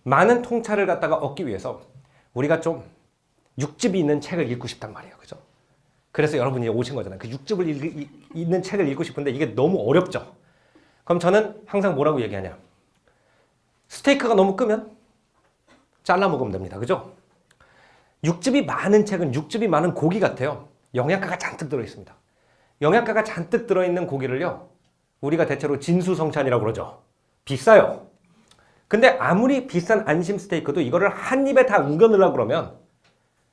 많은 통찰을 갖다가 얻기 위해서 우리가 좀 육즙이 있는 책을 읽고 싶단 말이에요. 그죠? 그래서 여러분이 오신 거잖아요. 그 육즙을 있는 책을 읽고 싶은데 이게 너무 어렵죠? 그럼 저는 항상 뭐라고 얘기하냐? 스테이크가 너무 끄면 잘라 먹으면 됩니다. 그죠? 육즙이 많은 책은 육즙이 많은 고기 같아요. 영양가가 잔뜩 들어있습니다. 영양가가 잔뜩 들어있는 고기를요, 우리가 대체로 진수성찬이라고 그러죠. 비싸요. 근데 아무리 비싼 안심 스테이크도 이거를 한 입에 다 우겨 넣으려고 그러면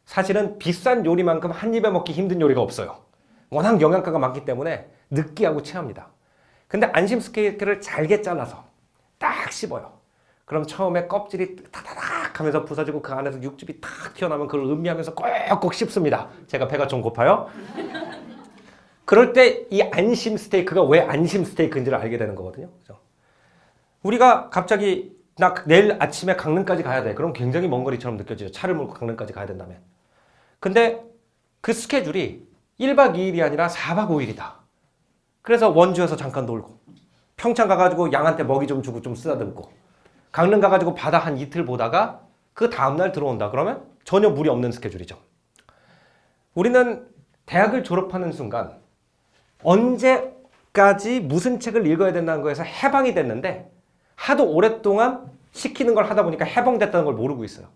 사실은 비싼 요리만큼 한 입에 먹기 힘든 요리가 없어요. 워낙 영양가가 많기 때문에 느끼하고 체합니다. 근데 안심 스테이크를 잘게 잘라서 딱 씹어요. 그럼 처음에 껍질이 타다닥 하면서 부서지고 그 안에서 육즙이 탁 튀어나오면 그걸 음미하면서 꼭꼭 씹습니다. 제가 배가 좀 고파요. 그럴 때 이 안심 스테이크가 왜 안심 스테이크인지를 알게 되는 거거든요. 그죠? 우리가 갑자기 나 내일 아침에 강릉까지 가야 돼. 그럼 굉장히 먼 거리처럼 느껴지죠. 차를 몰고 강릉까지 가야 된다면. 근데 그 스케줄이 1박 2일이 아니라 4박 5일이다. 그래서 원주에서 잠깐 놀고 평창 가가지고 양한테 먹이 좀 주고 좀 쓰다듬고 강릉 가가지고 바다 한 이틀 보다가 그 다음날 들어온다. 그러면 전혀 무리 없는 스케줄이죠. 우리는 대학을 졸업하는 순간 언제까지 무슨 책을 읽어야 된다는 거에서 해방이 됐는데 하도 오랫동안 시키는 걸 하다 보니까 해방됐다는 걸 모르고 있어요.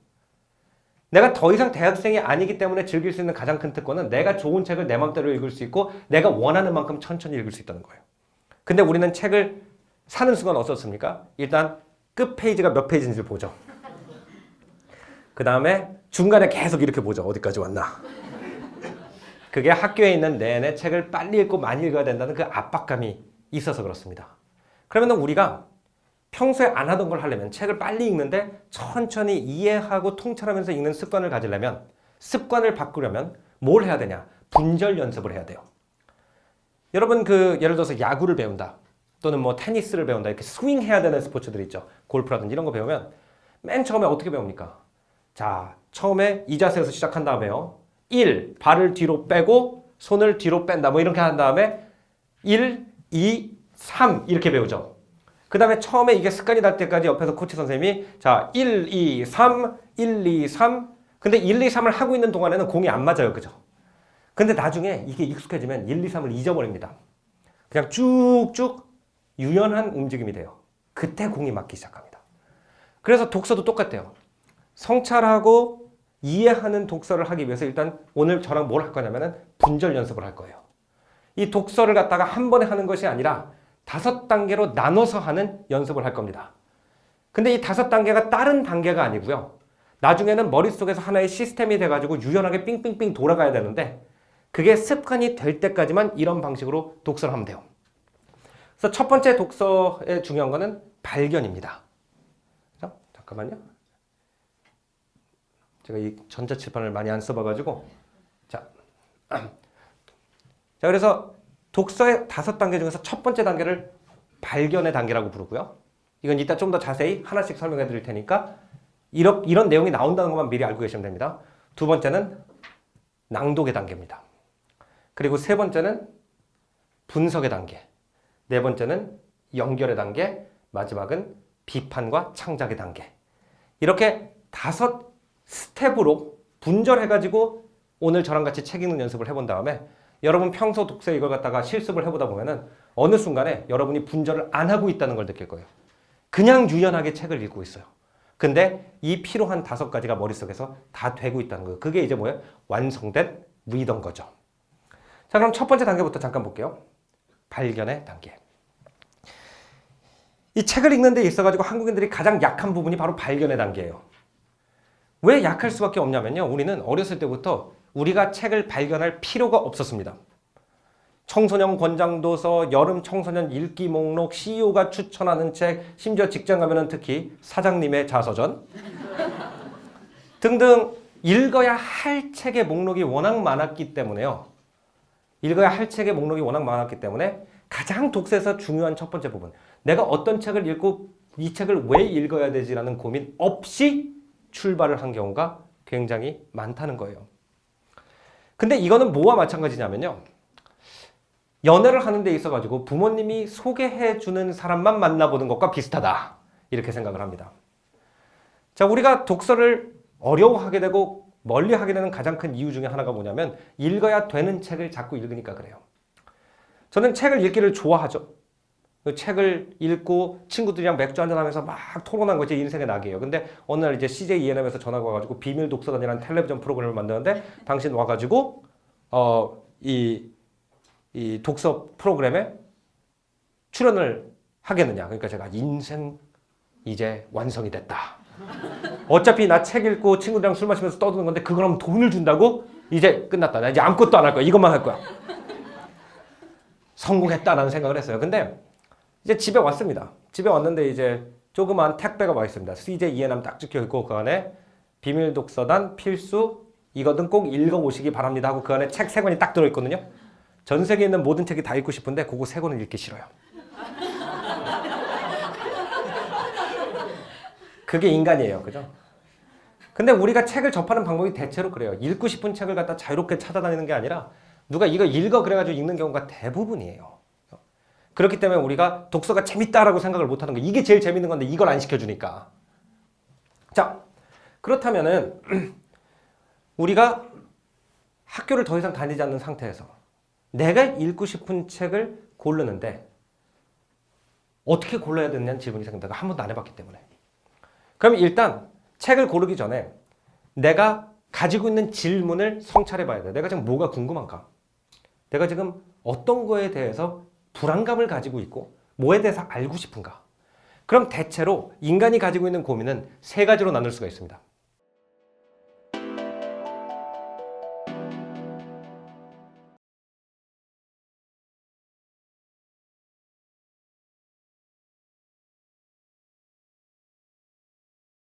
내가 더 이상 대학생이 아니기 때문에 즐길 수 있는 가장 큰 특권은 내가 좋은 책을 내 맘대로 읽을 수 있고 내가 원하는 만큼 천천히 읽을 수 있다는 거예요. 근데 우리는 책을 사는 순간 어떻습니까? 일단 끝 페이지가 몇 페이지인지 보죠. 그 다음에 중간에 계속 이렇게 보죠. 어디까지 왔나. 그게 학교에 있는 내내 책을 빨리 읽고 많이 읽어야 된다는 그 압박감이 있어서 그렇습니다. 그러면 우리가 평소에 안 하던 걸 하려면 책을 빨리 읽는데 천천히 이해하고 통찰하면서 읽는 습관을 가지려면, 습관을 바꾸려면 뭘 해야 되냐? 분절 연습을 해야 돼요. 여러분 예를 들어서 야구를 배운다 또는 뭐 테니스를 배운다 이렇게 스윙해야 되는 스포츠들 있죠. 골프라든지 이런 거 배우면 맨 처음에 어떻게 배웁니까? 자, 처음에 이 자세에서 시작한 다음에요. 1. 발을 뒤로 빼고 손을 뒤로 뺀다. 뭐 이렇게 한 다음에 1, 2, 3 이렇게 배우죠. 그 다음에 처음에 이게 습관이 날 때까지 옆에서 코치 선생님이 자 1, 2, 3, 1, 2, 3 근데 1, 2, 3을 하고 있는 동안에는 공이 안 맞아요. 그죠? 근데 나중에 이게 익숙해지면 1, 2, 3을 잊어버립니다. 그냥 쭉쭉 유연한 움직임이 돼요. 그때 공이 맞기 시작합니다. 그래서 독서도 똑같대요. 성찰하고 이해하는 독서를 하기 위해서 일단 오늘 저랑 뭘 할 거냐면은 분절 연습을 할 거예요. 이 독서를 갖다가 한 번에 하는 것이 아니라 5단계로 나눠서 하는 연습을 할 겁니다. 근데 이 5단계가 다른 단계가 아니고요. 나중에는 머릿속에서 하나의 시스템이 돼가지고 유연하게 삥삥삥 돌아가야 되는데 그게 습관이 될 때까지만 이런 방식으로 독서를 하면 돼요. 그래서 첫 번째 독서의 중요한 거는 발견입니다. 자, 잠깐만요. 제가 이 전자칠판을 많이 안 써봐가지고 자, 그래서 독서의 5단계 중에서 첫 번째 단계를 발견의 단계라고 부르고요. 이건 이따 좀 더 자세히 하나씩 설명해 드릴 테니까 이런 내용이 나온다는 것만 미리 알고 계시면 됩니다. 두 번째는 낭독의 단계입니다. 그리고 세 번째는 분석의 단계, 네 번째는 연결의 단계, 마지막은 비판과 창작의 단계. 이렇게 5 스텝으로 분절해가지고 오늘 저랑 같이 책 읽는 연습을 해본 다음에 여러분 평소 독서에 이걸 갖다가 실습을 해보다 보면은 어느 순간에 여러분이 분절을 안 하고 있다는 걸 느낄 거예요. 그냥 유연하게 책을 읽고 있어요. 근데 이 필요한 5가지가 머릿속에서 다 되고 있다는 거예요. 그게 이제 뭐예요? 완성된 리더인 거죠. 자, 그럼 첫 번째 단계부터 잠깐 볼게요. 발견의 단계. 이 책을 읽는 데 있어가지고 한국인들이 가장 약한 부분이 바로 발견의 단계예요. 왜 약할 수밖에 없냐면요. 우리는 어렸을 때부터 우리가 책을 발견할 필요가 없었습니다. 청소년 권장도서, 여름 청소년 읽기 목록, CEO가 추천하는 책, 심지어 직장 가면은 특히 사장님의 자서전 등등 읽어야 할 책의 목록이 워낙 많았기 때문에요. 읽어야 할 책의 목록이 워낙 많았기 때문에 가장 독서에서 중요한 첫 번째 부분, 내가 어떤 책을 읽고 이 책을 왜 읽어야 되지라는 고민 없이 출발을 한 경우가 굉장히 많다는 거예요. 근데 이거는 뭐와 마찬가지냐면요. 연애를 하는 데 있어가지고 부모님이 소개해주는 사람만 만나보는 것과 비슷하다. 이렇게 생각을 합니다. 자, 우리가 독서를 어려워하게 되고 멀리하게 되는 가장 큰 이유 중에 하나가 뭐냐면 읽어야 되는 책을 자꾸 읽으니까 그래요. 저는 책을 읽기를 좋아하죠. 그 책을 읽고 친구들이랑 맥주 한잔하면서 막 토론한 거지 인생의 낙이에요. 근데 어느 날 이제 CJ ENM에서 전화가 와가지고 비밀 독서관이라는 텔레비전 프로그램을 만드는데 당신 와가지고 이 독서 프로그램에 출연을 하겠느냐. 그러니까 제가 인생 이제 완성이 됐다. 어차피 나 책 읽고 친구들이랑 술 마시면서 떠드는 건데 그거라면 돈을 준다고? 이제 끝났다. 나 이제 아무것도 안 할 거야. 이것만 할 거야. 성공했다라는 생각을 했어요. 근데 이제 집에 왔습니다. 집에 왔는데 이제 조그만 택배가 와 있습니다. CJ ENM 딱 찍혀 있고 그 안에 비밀 독서단 필수 이거든 꼭 읽어보시기 바랍니다 하고 그 안에 책 3권이 딱 들어있거든요. 전 세계에 있는 모든 책이 다 읽고 싶은데 그거 3권은 읽기 싫어요. 그게 인간이에요. 그죠? 근데 우리가 책을 접하는 방법이 대체로 그래요. 읽고 싶은 책을 갖다 자유롭게 찾아다니는 게 아니라 누가 이거 읽어 그래가지고 읽는 경우가 대부분이에요. 그렇기 때문에 우리가 독서가 재밌다라고 생각을 못하는 거예요. 이게 제일 재밌는 건데 이걸 안 시켜주니까. 자, 그렇다면은 우리가 학교를 더 이상 다니지 않는 상태에서 내가 읽고 싶은 책을 고르는데 어떻게 골라야 되느냐는 질문이 생긴다. 한 번도 안 해봤기 때문에. 그럼 일단 책을 고르기 전에 내가 가지고 있는 질문을 성찰해 봐야 돼. 내가 지금 뭐가 궁금한가? 내가 지금 어떤 거에 대해서 불안감을 가지고 있고 뭐에 대해서 알고 싶은가? 그럼 대체로 인간이 가지고 있는 고민은 3가지로 나눌 수가 있습니다.